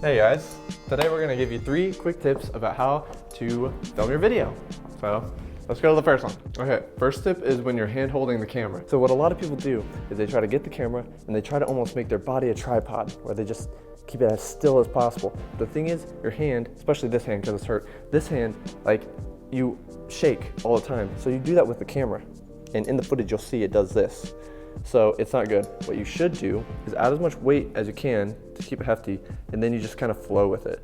Hey guys, today we're going to give you 3 quick tips about how to film your video. So let's go to the first one. Okay, first tip is when you're hand holding the camera. So what a lot of people do is they try to get the camera and they try to almost make their body a tripod where they just keep it as still as possible. The thing is, your hand, especially this hand because it's hurt, this hand, like, you shake all the time. So you do that with the camera. And in the footage you'll see it does this. So it's not good. What you should do is add as much weight as you can to keep it hefty, and then you just kind of flow with it.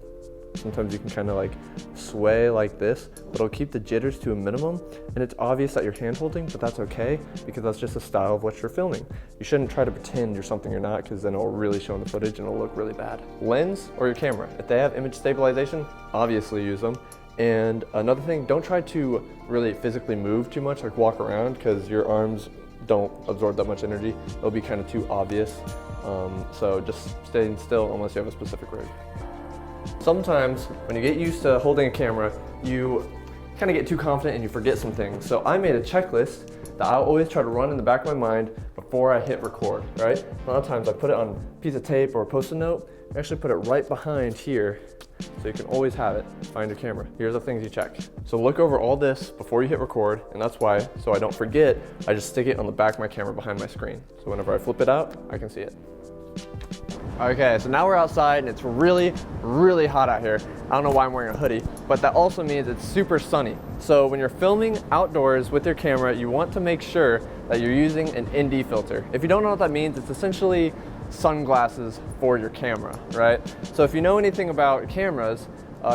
Sometimes you can kind of like sway like this, but it'll keep the jitters to a minimum, and it's obvious that you're hand holding, but that's okay because that's just the style of what you're filming. You shouldn't try to pretend you're something you're not, because then it'll really show in the footage and it'll look really bad. Lens or your camera, if they have image stabilization, obviously use them. And another thing, don't try to really physically move too much, like walk around, because your arms don't absorb that much energy. It'll be kind of too obvious. So just staying still unless you have a specific rig. Sometimes when you get used to holding a camera, you kind of get too confident and you forget some things. So I made a checklist that I'll always try to run in the back of my mind before I hit record, right? A lot of times I put it on a piece of tape or a Post-it note. I actually put it right behind here so you can always have it. Find your camera. Here's the things you check. So look over all this before you hit record, and that's why, so I don't forget, I just stick it on the back of my camera behind my screen. So whenever I flip it out, I can see it. Okay, so now we're outside and it's really, really hot out here. I don't know why I'm wearing a hoodie, but that also means it's super sunny. So when you're filming outdoors with your camera, you want to make sure that you're using an ND filter. If you don't know what that means, it's essentially sunglasses for your camera, right? So if you know anything about cameras,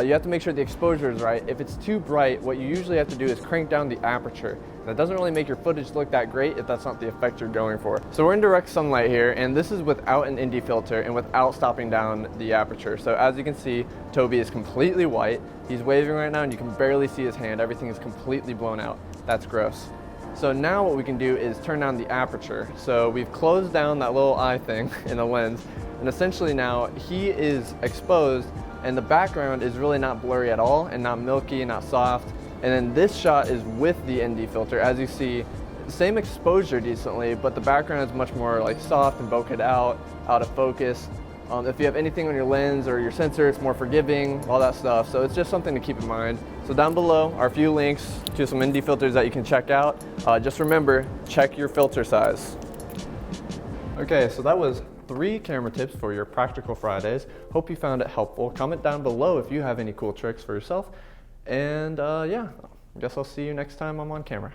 you have to make sure the exposure is right. If it's too bright, what you usually have to do is crank down the aperture. That doesn't really make your footage look that great if that's not the effect you're going for. So we're in direct sunlight here, and this is without an ND filter and without stopping down the aperture. So as you can see, Toby is completely white. He's waving right now and you can barely see his hand. Everything is completely blown out. That's gross. So now what we can do is turn down the aperture. So we've closed down that little eye thing in the lens, and essentially now he is exposed and the background is really not blurry at all and not milky, not soft. And then this shot is with the ND filter. As you see, same exposure decently, but the background is much more like soft and bokeh out of focus. If you have anything on your lens or your sensor, it's more forgiving, all that stuff. So it's just something to keep in mind. So down below are a few links to some ND filters that you can check out. Just remember, check your filter size. Okay, so that was 3 camera tips for your Practical Fridays. Hope you found it helpful. Comment down below if you have any cool tricks for yourself. And yeah, I guess I'll see you next time I'm on camera.